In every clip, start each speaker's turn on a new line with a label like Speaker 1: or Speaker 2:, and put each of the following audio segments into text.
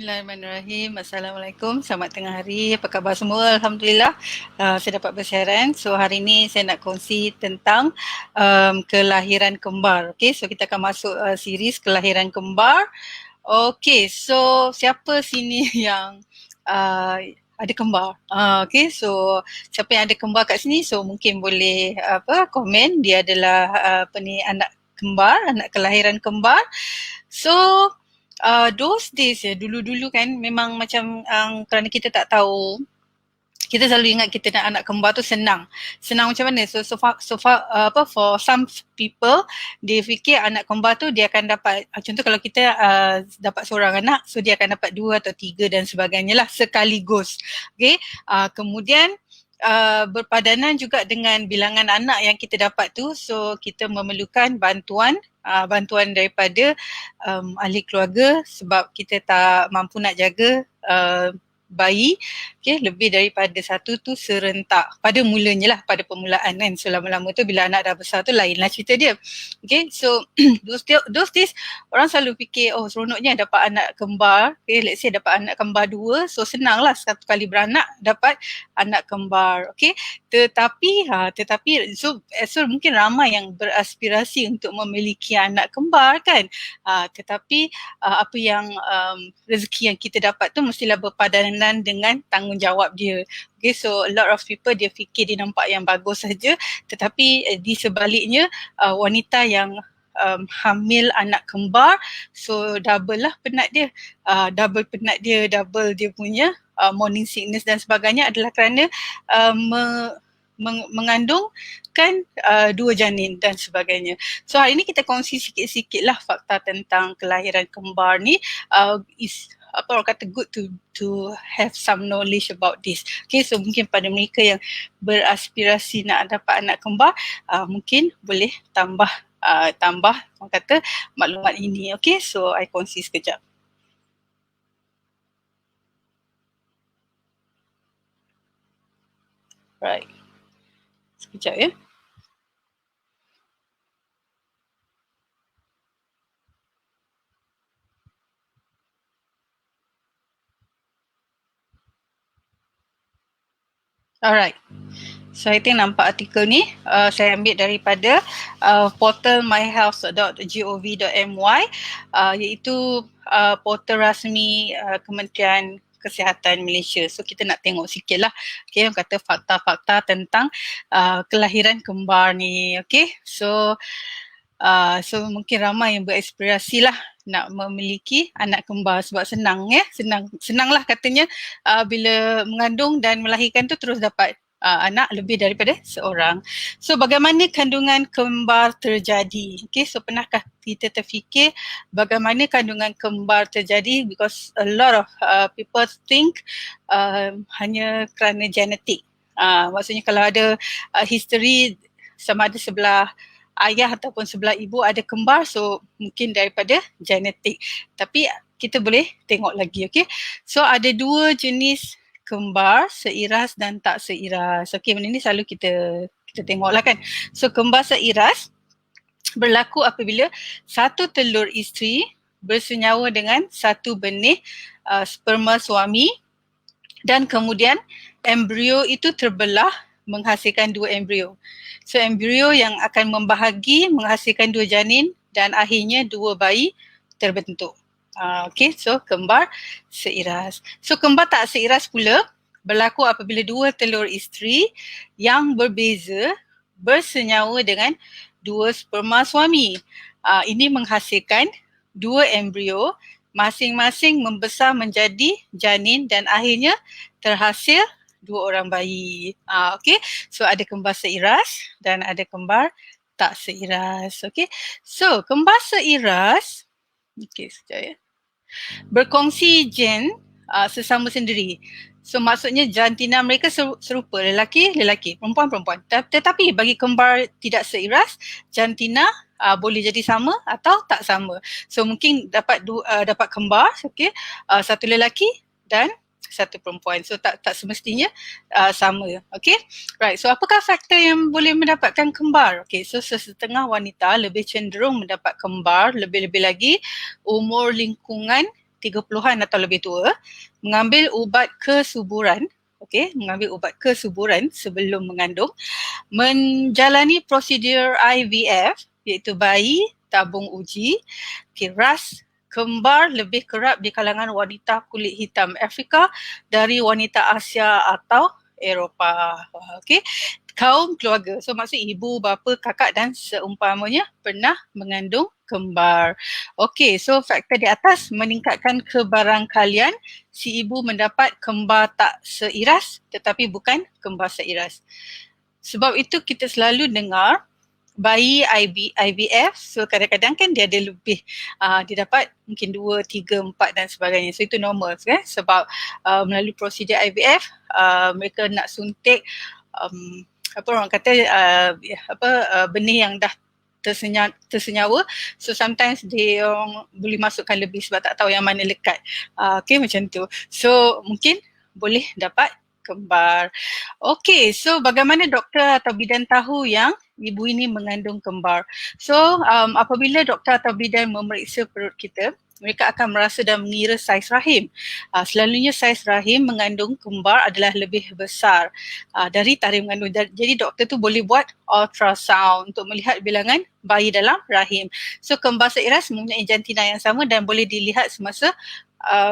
Speaker 1: Bismillahirrahmanirrahim. Assalamualaikum. Selamat tengah hari. Apa khabar semua? Alhamdulillah. Saya dapat bersiaran. So hari ini saya nak kongsi tentang kelahiran kembar. Okay, so kita akan masuk series kelahiran kembar. Okay, so siapa sini yang ada kembar? Okay, so siapa yang ada kembar kat sini? So mungkin boleh komen. Dia adalah anak kembar, anak kelahiran kembar. So those days dulu-dulu kan memang macam kerana kita tak tahu, kita selalu ingat kita nak anak kembar tu senang. Senang macam mana? So far for some people dia fikir anak kembar tu dia akan dapat, contoh kalau kita dapat seorang anak, so dia akan dapat 2 atau 3 dan sebagainya lah sekaligus. Okay, kemudian berpadanan juga dengan bilangan anak yang kita dapat tu, so kita memerlukan bantuan daripada ahli keluarga sebab kita tak mampu nak jaga bayi, okay, lebih daripada satu tu serentak pada mulanya lah, pada permulaan kan. So lama-lama tu bila anak dah besar tu lainlah cerita dia. Okay, so those days orang selalu fikir, oh seronoknya dapat anak kembar. Okay, let's say dapat anak kembar 2, so senang lah satu kali beranak dapat anak kembar. Okay, tetapi so mungkin ramai yang beraspirasi untuk memiliki anak kembar kan. Tetapi apa yang rezeki yang kita dapat tu mestilah berpadanan dengan tanggungjawab dia. Okay, so a lot of people dia fikir dia nampak yang bagus saja, tetapi di sebaliknya wanita yang hamil anak kembar, so double lah penat dia, double dia punya morning sickness dan sebagainya adalah kerana mengandungkan 2 janin dan sebagainya. So hari ni kita kongsi sikit-sikit lah fakta tentang kelahiran kembar ni. Orang kata good to have some knowledge about this. Okay, so mungkin pada mereka yang beraspirasi nak dapat anak kembar, mungkin boleh tambah orang kata maklumat ini. Okay, so I kongsi sekejap. Right. Sekejap ya. Alright. So I think nampak artikel ni, saya ambil daripada portal myhealth.gov.my, iaitu portal rasmi Kementerian Kesihatan Malaysia. So kita nak tengok sikit lah, okay, yang kata fakta-fakta tentang kelahiran kembar ni. Okay, so mungkin ramai yang beraspirasi lah nak memiliki anak kembar sebab senang lah katanya, bila mengandung dan melahirkan tu terus dapat anak lebih daripada seorang. So bagaimana kandungan kembar terjadi? Okay, so pernahkah kita terfikir bagaimana kandungan kembar terjadi? Because a lot of people think hanya kerana genetik. Maksudnya kalau ada history sama ada sebelah ayah ataupun sebelah ibu ada kembar, so mungkin daripada genetik. Tapi kita boleh tengok lagi, okay. So ada 2 jenis kembar, seiras dan tak seiras. Okay, benda ni selalu kita tengok lah kan. So kembar seiras berlaku apabila satu telur isteri bersenyawa dengan satu benih sperma suami dan kemudian embrio itu terbelah menghasilkan 2 embrio. So embrio yang akan membahagi menghasilkan 2 janin dan akhirnya 2 bayi terbentuk. Okay, so kembar seiras. So kembar tak seiras pula berlaku apabila 2 telur isteri yang berbeza bersenyawa dengan 2 sperma suami. Ini menghasilkan 2 embrio, masing-masing membesar menjadi janin dan akhirnya terhasil 2 orang bayi. Okay, so ada kembar seiras dan ada kembar tak seiras. Okay, so kembar seiras, okay, sekejap ya, berkongsi gen sesama sendiri. So maksudnya jantina mereka serupa, lelaki, perempuan. Tetapi bagi kembar tidak seiras, jantina boleh jadi sama atau tak sama. So mungkin dapat kembar, okay, satu lelaki dan satu perempuan. So tak semestinya sama. Okay, right. So apakah faktor yang boleh mendapatkan kembar? Okay, so sesetengah wanita lebih cenderung mendapat kembar, lebih-lebih lagi umur lingkungan 30-an atau lebih tua mengambil ubat kesuburan, mengambil ubat kesuburan sebelum mengandung, menjalani prosedur IVF iaitu bayi tabung uji, ras kembar lebih kerap di kalangan wanita kulit hitam Afrika dari wanita Asia atau Eropah. Kaum keluarga. So maksud ibu, bapa, kakak dan seumpamanya pernah mengandung kembar. So faktor di atas meningkatkan kebarangkalian si ibu mendapat kembar tak seiras tetapi bukan kembar seiras. Sebab itu kita selalu dengar bayi IVF, so kadang-kadang kan dia ada lebih, dia dapat mungkin 2, 3, 4 dan sebagainya. So itu normal sebab melalui prosedur IVF, mereka nak suntik apa orang kata benih yang dah tersenyawa, so sometimes dia orang boleh masukkan lebih sebab tak tahu yang mana lekat. Macam tu. So mungkin boleh dapat kembar. So bagaimana doktor atau bidan tahu yang ibu ini mengandung kembar? So apabila doktor atau bidan memeriksa perut kita, mereka akan merasa dan mengira saiz rahim. Selalunya saiz rahim mengandung kembar adalah lebih besar dari tarikh mengandung. Jadi doktor tu boleh buat ultrasound untuk melihat bilangan bayi dalam rahim. So kembar seiras mempunyai jantina yang sama dan boleh dilihat semasa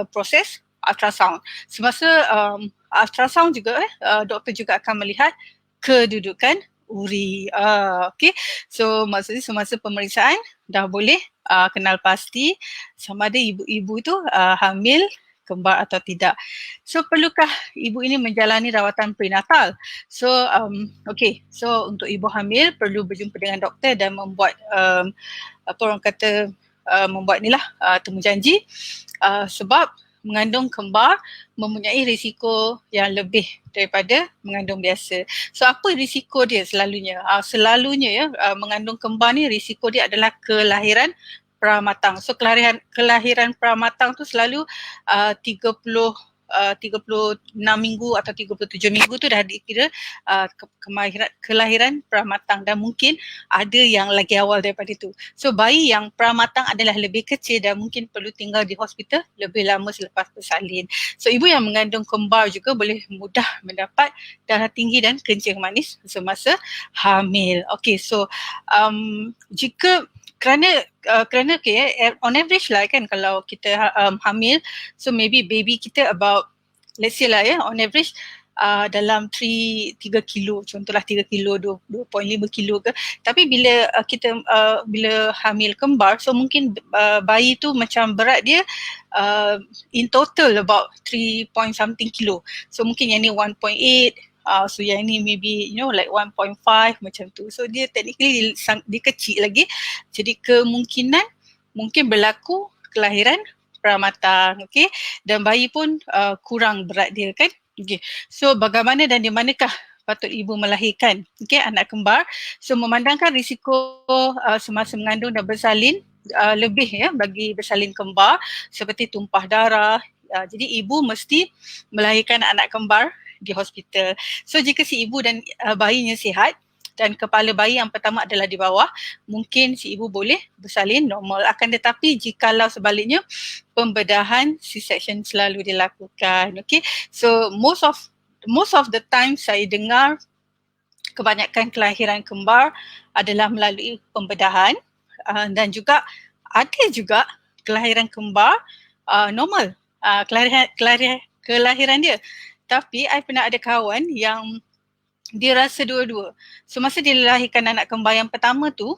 Speaker 1: proses ultrasound. Semasa ultrasound juga doktor juga akan melihat kedudukan uri. So maksudnya semasa pemeriksaan dah boleh kenal pasti sama ada ibu-ibu tu hamil kembar atau tidak. So perlukah ibu ini menjalani rawatan prenatal? So so untuk ibu hamil perlu berjumpa dengan doktor dan membuat apa orang kata membuat ni lah temujanji sebab mengandung kembar mempunyai risiko yang lebih daripada mengandung biasa. So apa risiko dia selalunya? Selalunya mengandung kembar ni risiko dia adalah kelahiran pramatang. So kelahiran pramatang tu selalu 36 minggu atau 37 minggu tu dah dikira kelahiran pramatang dan mungkin ada yang lagi awal daripada itu. So bayi yang pramatang adalah lebih kecil dan mungkin perlu tinggal di hospital lebih lama selepas bersalin. So ibu yang mengandung kembar juga boleh mudah mendapat darah tinggi dan kencing manis semasa hamil. So jika kerana on average lah kan kalau kita hamil, so maybe baby kita about let's say lah on average dalam 3 kilo, contohlah 3 kilo, 2.5 kilo ke. Tapi bila kita bila hamil kembar, so mungkin bayi tu macam berat dia in total about 3 point something kilo. So mungkin yang ni 1.8, so yang ni maybe like 1.5 macam tu. So dia technically dia kecil lagi. Jadi kemungkinan mungkin berlaku kelahiran pramatang, dan bayi pun kurang berat dia kan. So bagaimana dan di manakah patut ibu melahirkan anak kembar? So memandangkan risiko semasa mengandung dan bersalin lebih bagi bersalin kembar seperti tumpah darah. Jadi ibu mesti melahirkan anak kembar di hospital. So jika si ibu dan bayinya sihat dan kepala bayi yang pertama adalah di bawah, mungkin si ibu boleh bersalin normal. Akan tetapi jikalau sebaliknya, pembedahan C-section selalu dilakukan. So most of the time saya dengar kebanyakan kelahiran kembar adalah melalui pembedahan dan juga ada juga kelahiran kembar normal, kelahiran dia. Tapi I pernah ada kawan yang dia rasa dua-dua. So masa dia lahirkan anak kembar yang pertama tu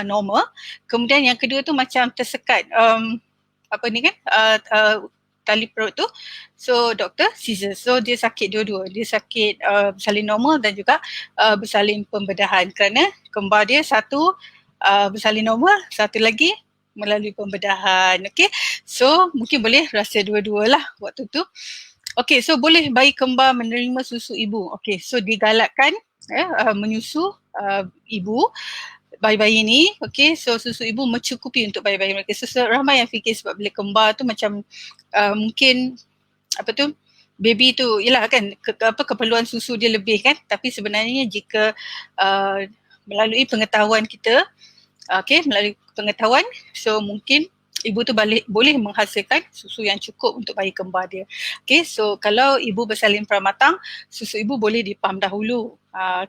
Speaker 1: normal, kemudian yang kedua tu macam tersekat tali perut tu. So doktor scissor. So dia sakit dua-dua. Dia sakit bersalin normal dan juga bersalin pembedahan kerana kembar dia satu bersalin normal, satu lagi melalui pembedahan. So mungkin boleh rasa dua-dua lah waktu tu. So boleh bayi kembar menerima susu ibu. So digalakkan menyusu ibu bayi-bayi ni. So susu ibu mencukupi untuk bayi-bayi mereka. So ramai yang fikir sebab bila kembar tu macam mungkin baby tu yalah kan keperluan susu dia lebih kan, tapi sebenarnya jika melalui pengetahuan kita, melalui pengetahuan, so mungkin ibu tu boleh menghasilkan susu yang cukup untuk bayi kembar dia. Okay, so kalau ibu bersalin pramatang, susu ibu boleh dipam dahulu.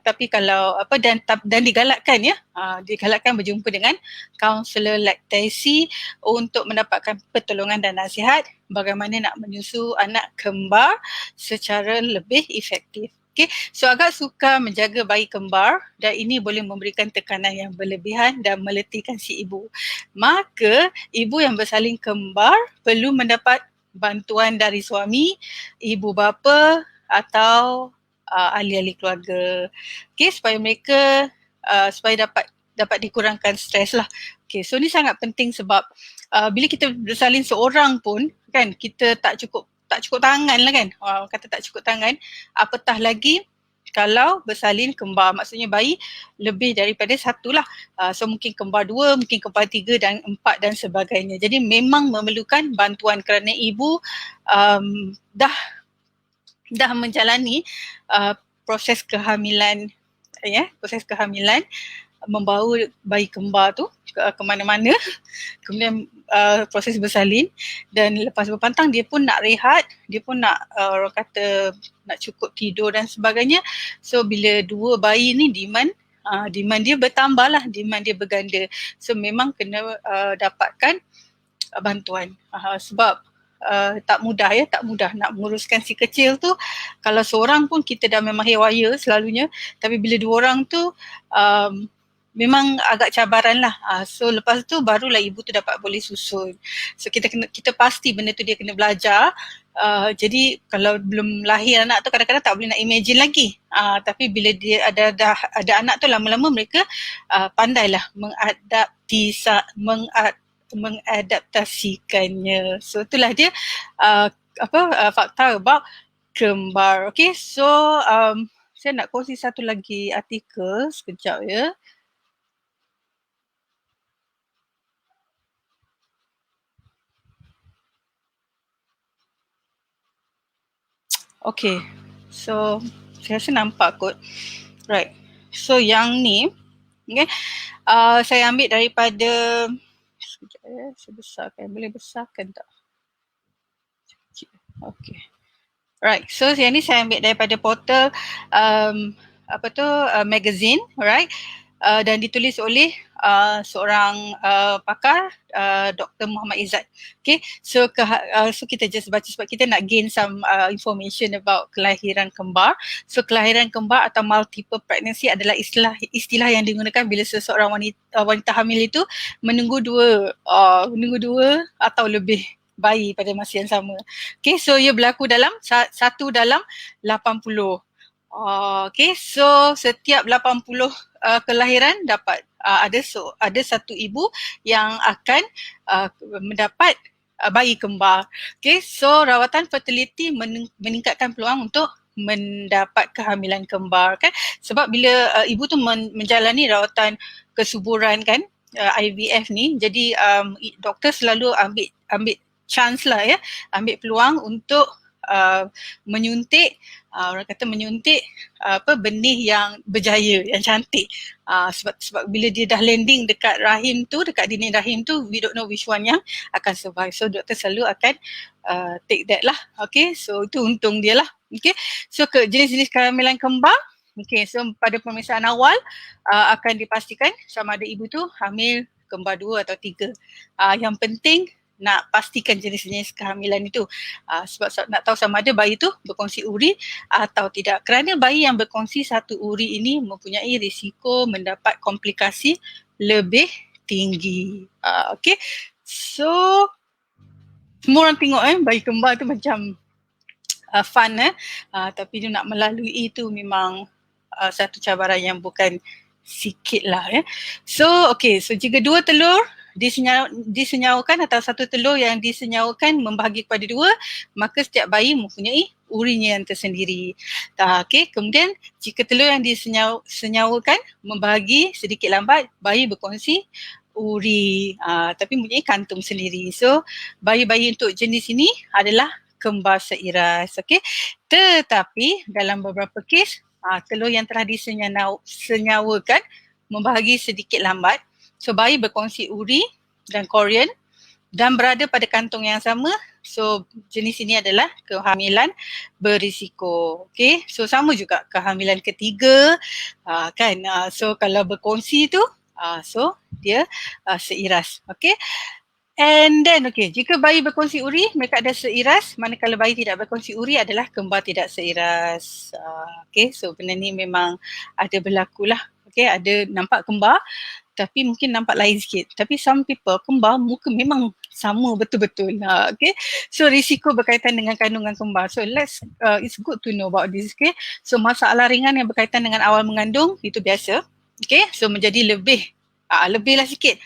Speaker 1: Tapi kalau dan digalakkan ya, digalakkan berjumpa dengan kaunselor laktasi untuk mendapatkan pertolongan dan nasihat bagaimana nak menyusu anak kembar secara lebih efektif. Okay, so agak suka menjaga bayi kembar dan ini boleh memberikan tekanan yang berlebihan dan meletihkan si ibu. Maka ibu yang bersalin kembar perlu mendapat bantuan dari suami, ibu bapa atau ahli-ahli keluarga. Okay, supaya mereka supaya dapat dikurangkan stres lah. Okay, so ni sangat penting sebab bila kita bersalin seorang pun kan kita tak cukup tangan lah kan. Kata tak cukup tangan, apatah lagi kalau bersalin kembar, maksudnya bayi lebih daripada satu lah. So mungkin kembar 2, mungkin kembar 3 dan 4 dan sebagainya. Jadi memang memerlukan bantuan kerana ibu dah menjalani proses kehamilan membawa bayi kembar tu ke mana-mana, kemudian proses bersalin dan lepas berpantang dia pun nak rehat, dia pun nak orang kata nak cukup tidur dan sebagainya. So bila dua bayi ni demand dia bertambah lah, demand dia berganda. So memang kena dapatkan bantuan sebab tak mudah nak menguruskan si kecil tu. Kalau seorang pun kita dah memang haywire selalunya, tapi bila dua orang tu memang agak cabaran lah. So lepas tu barulah ibu tu dapat boleh susun. So kita pasti benda tu dia kena belajar. Jadi kalau belum lahir anak tu kadang-kadang tak boleh nak imagine lagi. Tapi bila dia ada anak tu lama-lama mereka pandailah mengadaptasikannya. So itulah dia fakta about kembar. Okay, so saya nak kongsi satu lagi artikel sekejap ya. Okay, so saya rasa nampak kot. Right, so yang ni okay, saya ambil daripada sekejap ya, saya besarkan, boleh besarkan tak? Okay, right, so yang ni saya ambil daripada portal magazine, alright, dan ditulis oleh seorang pakar, Dr. Muhammad Izzat. Okay, so kita just baca sebab kita nak gain some information about kelahiran kembar. So kelahiran kembar atau multiple pregnancy adalah istilah yang digunakan bila seseorang wanita hamil itu menunggu dua atau lebih bayi pada masa yang sama. Okay, so ia berlaku dalam 1 dalam 80. Okay, so setiap 80 kelahiran dapat ada satu ibu yang akan mendapat bayi kembar. Okay, so rawatan fertility meningkatkan peluang untuk mendapat kehamilan kembar kan. Sebab bila ibu tu menjalani rawatan kesuburan kan, IVF ni, jadi doktor selalu ambil chance lah ya, ambil peluang untuk menyuntik benih yang berjaya, yang cantik. Sebab bila dia dah landing dekat dinding rahim tu, we don't know which one yang akan survive. So doktor selalu akan take that lah. Okay, so itu untung dia lah. Okay, so jenis-jenis kehamilan kembar. Okay, so pada pemeriksaan awal akan dipastikan sama ada ibu tu hamil kembar 2 atau 3. Yang penting nak pastikan jenis-jenis kehamilan itu sebab nak tahu sama ada bayi tu berkongsi uri atau tidak. Kerana bayi yang berkongsi satu uri ini mempunyai risiko mendapat komplikasi lebih tinggi. Okay, so semua orang tengok bayi kembar tu macam fun tapi dia nak melalui itu memang satu cabaran yang bukan sikit lah ya. So okay, so jika 2 telur disenyawakan atau satu telur yang disenyawakan membahagi kepada 2, maka setiap bayi mempunyai urinya yang tersendiri. Okay, kemudian jika telur yang disenyawakan membahagi sedikit lambat, bayi berkongsi uri tapi mempunyai kantung sendiri. So bayi-bayi untuk jenis ini adalah kembar seiras. Okay, tetapi dalam beberapa kes telur yang telah disenyawakan membahagi sedikit lambat. So bayi berkongsi uri dan korion dan berada pada kantong yang sama. So jenis ini adalah kehamilan berisiko. Okay, so sama juga kehamilan ketiga kan. So kalau berkongsi tu so dia seiras. Okay. And then jika bayi berkongsi uri, mereka ada seiras. Manakala bayi tidak berkongsi uri adalah kembar tidak seiras. So benda ni memang ada berlaku lah. Ada nampak kembar tapi mungkin nampak lain sikit. Tapi some people kembar muka memang sama betul-betul. So risiko berkaitan dengan kandungan kembar. So it's good to know about this. So masalah ringan yang berkaitan dengan awal mengandung itu biasa. So menjadi lebih lah sikit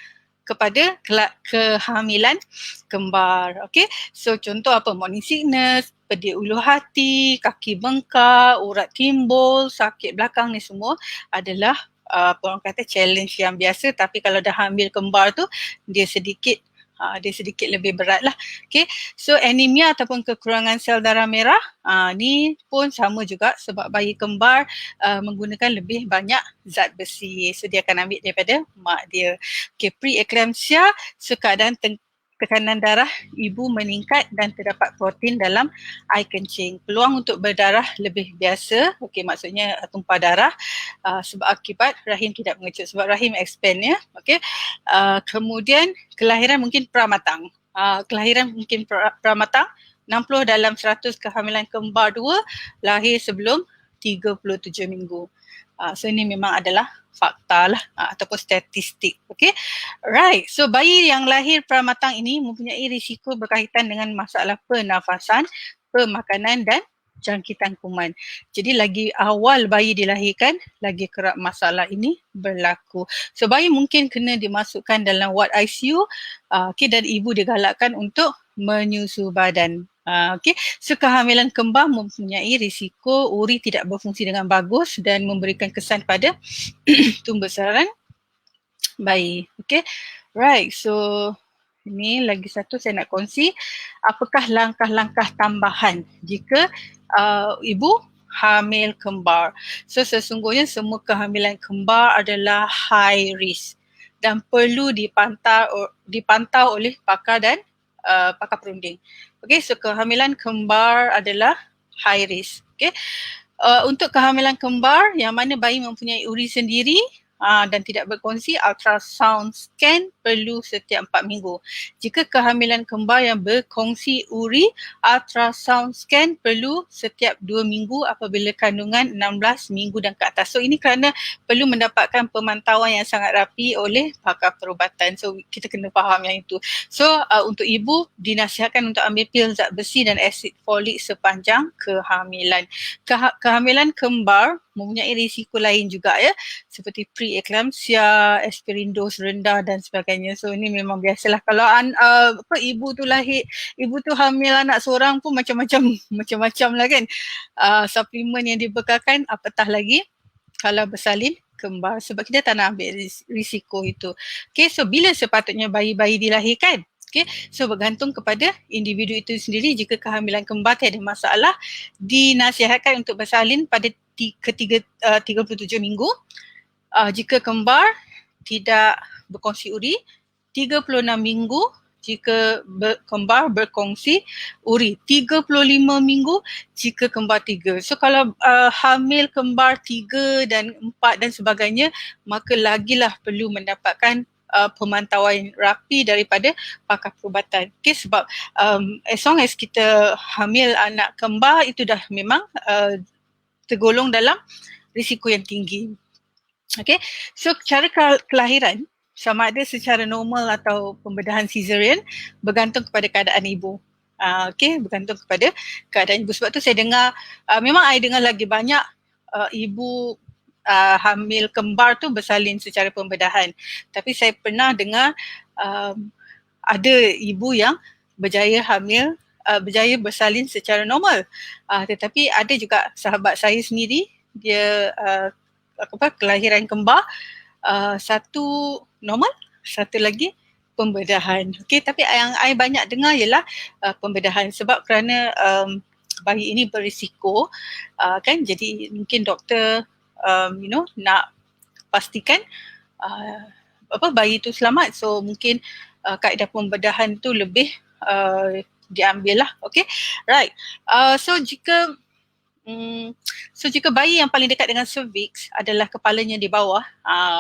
Speaker 1: kepada kehamilan kembar. So contoh apa? Morning sickness, pedih ulu hati, kaki bengkak, urat timbul, sakit belakang ni semua adalah orang kata challenge yang biasa, tapi kalau dah hamil kembar tu dia sedikit lebih berat lah. So anemia ataupun kekurangan sel darah merah ni pun sama juga sebab bayi kembar menggunakan lebih banyak zat besi. So dia akan ambil daripada mak dia. Preeclampsia, so keadaan tekanan darah ibu meningkat dan terdapat protein dalam air kencing. Peluang untuk berdarah lebih biasa, maksudnya tumpah darah sebab akibat rahim tidak mengecut, sebab rahim expand ya. Kemudian kelahiran mungkin pramatang. Kelahiran mungkin pramatang, 60 dalam 100 kehamilan kembar 2 lahir sebelum 37 minggu. So ini memang adalah fakta lah ataupun statistik. Right. So bayi yang lahir pramatang ini mempunyai risiko berkaitan dengan masalah pernafasan, pemakanan dan jangkitan kuman. Jadi lagi awal bayi dilahirkan, lagi kerap masalah ini berlaku. So bayi mungkin kena dimasukkan dalam ward ICU dan ibu digalakkan untuk menyusu badan. So kehamilan kembar mempunyai risiko uri tidak berfungsi dengan bagus dan memberikan kesan pada pembesaran bayi. Right. So ini lagi satu saya nak kongsi. Apakah langkah-langkah tambahan jika ibu hamil kembar? So sesungguhnya semua kehamilan kembar adalah high risk dan perlu dipantau oleh pakar dan pakar perunding. So kehamilan kembar adalah high risk. Untuk kehamilan kembar yang mana bayi mempunyai uri sendiri dan tidak berkongsi, ultrasound scan perlu setiap 4 minggu. Jika kehamilan kembar yang berkongsi uri, ultrasound scan perlu setiap 2 minggu apabila kandungan 16 minggu dan ke atas. So ini kerana perlu mendapatkan pemantauan yang sangat rapi oleh pakar perubatan. So kita kena faham yang itu. So untuk ibu dinasihatkan untuk ambil pil zat besi dan asid folik sepanjang kehamilan. Kehamilan kembar mempunyai risiko lain juga ya, seperti preeclampsia, aspirin dos rendah dan sebagainya. So ini memang biasalah kalau ibu tu hamil anak seorang pun macam-macam lah kan. Suplemen yang dibekalkan apatah lagi kalau bersalin kembar, sebab kita tak nak ambil risiko itu. So bila sepatutnya bayi-bayi dilahirkan? So bergantung kepada individu itu sendiri. Jika kehamilan kembar tiada masalah, dinasihatkan untuk bersalin pada 37 minggu. Jika kembar tidak berkongsi uri, 36 minggu jika kembar berkongsi uri, 35 minggu jika kembar 3. So kalau hamil kembar 3 dan 4 dan sebagainya, maka lagilah perlu mendapatkan pemantauan rapi daripada pakar perubatan. Sebab as long as kita hamil anak kembar, itu dah memang tergolong dalam risiko yang tinggi. So cara kelahiran sama ada secara normal atau pembedahan caesarean bergantung kepada keadaan ibu. Bergantung kepada keadaan ibu. Sebab tu saya dengar, memang saya dengar lagi banyak ibu hamil kembar tu bersalin secara pembedahan. Tapi saya pernah dengar ada ibu yang berjaya bersalin secara normal. Tetapi ada juga sahabat saya sendiri, dia kelahiran kembar, satu normal, satu lagi pembedahan. Tapi yang saya banyak dengar ialah pembedahan, sebab kerana bayi ini berisiko kan, jadi mungkin doktor nak pastikan bayi itu selamat. So mungkin kaedah pembedahan tu lebih diambil lah. Okay, right. So jika bayi yang paling dekat dengan cervix adalah kepalanya di bawah,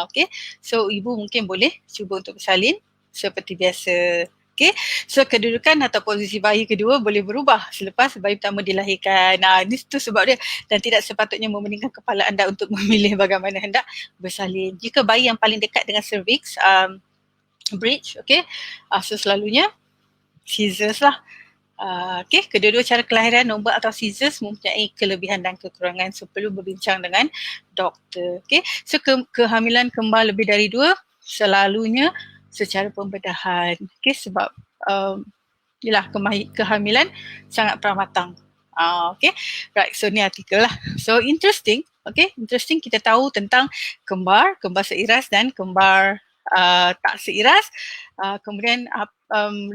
Speaker 1: okay, so ibu mungkin boleh cuba untuk bersalin seperti biasa. Okay, so kedudukan atau posisi bayi kedua boleh berubah selepas bayi pertama dilahirkan. Ini tu sebab dia, dan tidak sepatutnya memeningkan kepala anda untuk memilih bagaimana hendak bersalin. Jika bayi yang paling dekat dengan cervix, bridge, okay, so selalunya scissors lah. Okay, kedua-dua cara kelahiran nombor atau scissors mempunyai kelebihan dan kekurangan, so perlu berbincang dengan doktor. Okay, so kehamilan kembar lebih dari 2 selalunya secara pembedahan. Okay, sebab yalah, kehamilan sangat pramatang. Okay, right, so ni artikel lah. So interesting, okay, interesting kita tahu tentang kembar seiras dan kembar tak seiras. Kemudian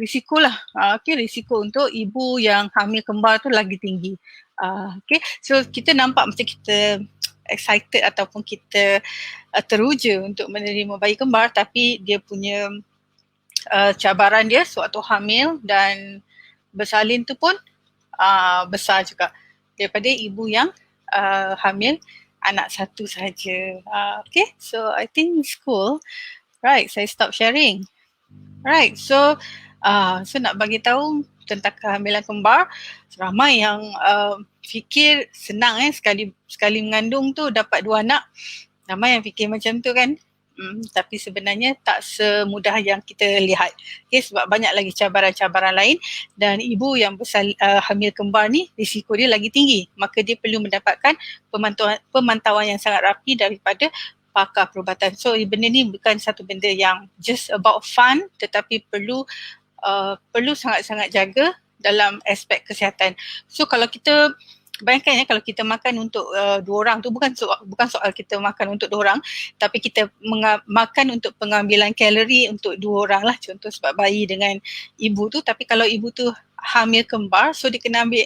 Speaker 1: risiko lah, okay, risiko untuk ibu yang hamil kembar tu lagi tinggi. Okay, so kita nampak macam kita excited ataupun kita teruja untuk menerima bayi kembar, tapi dia punya cabaran dia sewaktu hamil dan bersalin tu pun besar juga daripada ibu yang hamil anak satu saja. Okay, so I think it's cool. Right, saya stop sharing. Right, so nak bagi tahu tentang kehamilan kembar, ramai yang fikir senang sekali mengandung tu dapat 2 anak. Ramai yang fikir macam tu kan. Tapi sebenarnya tak semudah yang kita lihat. Okay, sebab banyak lagi cabaran-cabaran lain, dan ibu yang hamil kembar ni risiko dia lagi tinggi. Maka dia perlu mendapatkan pemantauan yang sangat rapi daripada pakar perubatan. So benda ni bukan satu benda yang just about fun, tetapi perlu sangat-sangat jaga dalam aspek kesihatan. So kalau kita bayangkan ya, kalau kita makan untuk 2 orang tu bukan soal kita makan untuk 2 orang, tapi kita makan untuk pengambilan kalori untuk 2 orang lah, contoh sebab bayi dengan ibu tu. Tapi kalau ibu tu hamil kembar, so dia kena ambil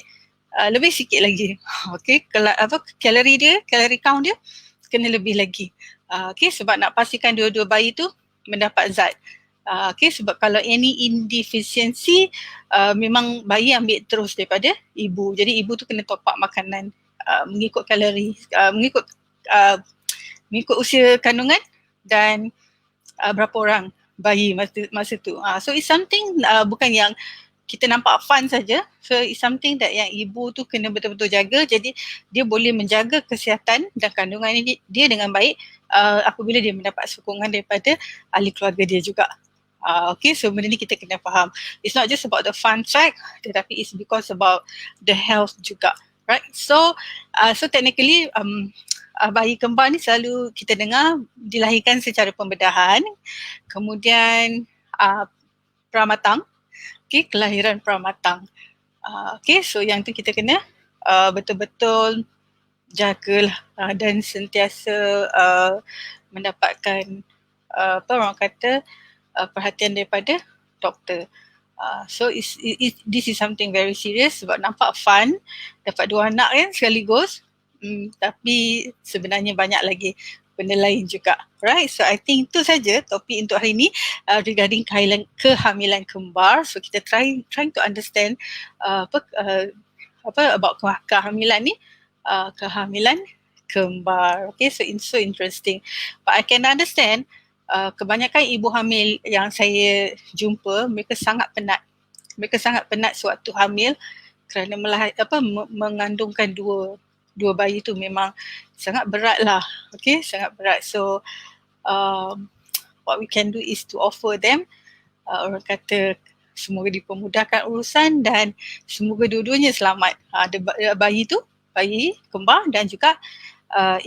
Speaker 1: lebih sikit lagi. Okay, kalori count dia kena lebih lagi. Okay, sebab nak pastikan dua-dua bayi tu mendapat zat. Okay, sebab kalau any indeficiency, memang bayi ambil terus daripada ibu. Jadi ibu tu kena top up makanan mengikut kalori, mengikut usia kandungan dan berapa orang bayi masa tu. So it's something bukan yang kita nampak fun saja. So it's something that yang ibu tu kena betul-betul jaga. Jadi dia boleh menjaga kesihatan dan kandungan dia dengan baik apabila dia mendapat sokongan daripada ahli keluarga dia juga. Okay, so benda ni kita kena faham. It's not just about the fun fact, tetapi it's because about the health juga. Right, so technically bayi kembar ni selalu kita dengar dilahirkan secara pembedahan, kemudian pramatang. Okay, kelahiran pramatang. Okay, so yang tu kita kena betul-betul jagalah dan sentiasa mendapatkan orang kata perhatian daripada doktor. So this is something very serious sebab nampak fun dapat 2 anak kan sekaligus, tapi sebenarnya banyak lagi benda lain juga. Right, so I think itu saja topik untuk hari ini regarding kehamilan kembar. So kita trying to understand about kehamilan ni, kehamilan kembar. Okay, so it's so interesting. But I can understand kebanyakan ibu hamil yang saya jumpa, mereka sangat penat. Mereka sangat penat sewaktu hamil kerana mengandungkan dua bayi tu memang sangat berat lah. Okay, sangat berat. So what we can do is to offer them, orang kata semoga dipermudahkan urusan dan semoga dua-duanya selamat. Ada bayi tu, bayi kembar dan juga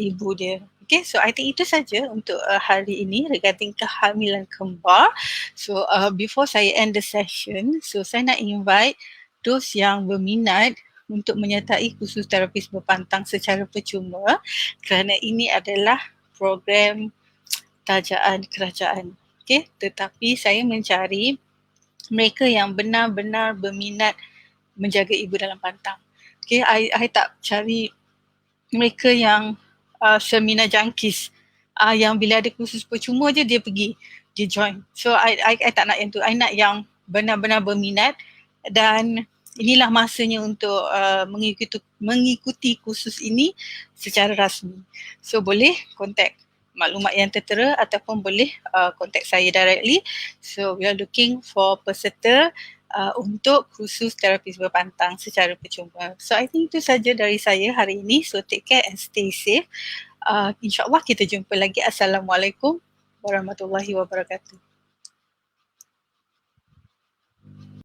Speaker 1: ibu dia. Okay, so I think itu saja untuk hari ini regarding kehamilan kembar. So before saya end the session, so saya nak invite those yang berminat untuk menyertai kursus terapis berpantang secara percuma kerana ini adalah program tajaan kerajaan. Okay, tetapi saya mencari mereka yang benar-benar berminat menjaga ibu dalam pantang. Okay, I tak cari mereka yang seminar junkies yang bila ada kursus percuma je dia pergi. dia join. So I tak nak yang tu. I nak yang benar-benar berminat dan inilah masanya untuk mengikuti kursus ini secara rasmi. So boleh contact maklumat yang tertera ataupun boleh contact saya directly. So we are looking for peserta untuk kursus terapis berpantang secara percuma. So I think itu saja dari saya hari ini. So take care and stay safe. InsyaAllah kita jumpa lagi. Assalamualaikum warahmatullahi wabarakatuh.